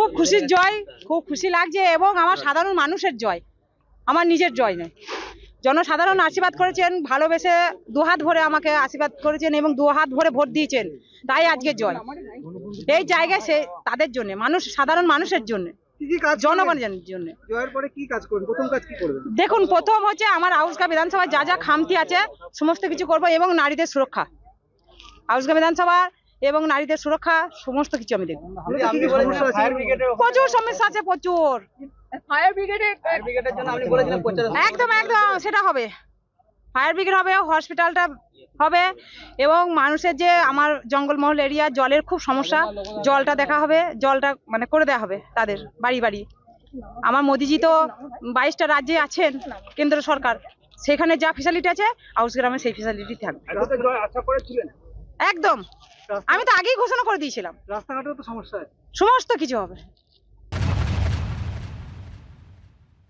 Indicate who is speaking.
Speaker 1: খুব খুশির জয়, খুব খুশি লাগছে এবং আমার সাধারণ মানুষের জয়, আমার নিজের জয় নয়। জনসাধারণ আশীর্বাদ করেছেন, ভালোবেসে দুহাত ভরে আমাকে আশীর্বাদ করেছেন এবং দুহাত ভরে ভোট দিয়েছেন, তাই আজকে জয়। এই জায়গায় সে তাদের জন্য, মানুষ সাধারণ মানুষের জন্য, জনগণের জন্য।
Speaker 2: জয়ের পরে কি কাজ করবেন? প্রথম কাজ কি করবেন?
Speaker 1: দেখুন, প্রথম হচ্ছে আমার আউশগাঁ বিধানসভায় যা যা খামতি আছে সমস্ত কিছু করব এবং নারীদের সুরক্ষা, আউশগাঁ বিধানসভা এবং নারীদের সুরক্ষা সমস্ত কিছু আমি দেখব। প্রচুর সমস্যা আছে, প্রচুর।
Speaker 3: ফায়ার ব্রিগেডের জন্য আপনি বলেছিলেন
Speaker 1: একদম একদম সেটা হবে, ফায়ার ব্রিগেড হবে, হসপিটালটা হবে এবং মানুষের যে আমার জঙ্গলমহল এরিয়া জলের খুব সমস্যা, জলটা দেখা হবে, জলটা মানে করে দেওয়া হবে তাদের বাড়ি বাড়ি। আমার মোদিজি তো 22টা রাজ্যে আছেন, কেন্দ্র সরকার, সেখানে যা ফ্যাসিলিটি আছে আউশগ্রামে সেই ফ্যাসিলিটি থাকবে। একদম, আমি তো আগেই ঘোষণা করে দিয়েছিলাম,
Speaker 2: রাস্তাঘাটেও তো সমস্যা আছে।
Speaker 1: সমস্ত কিছু হবে।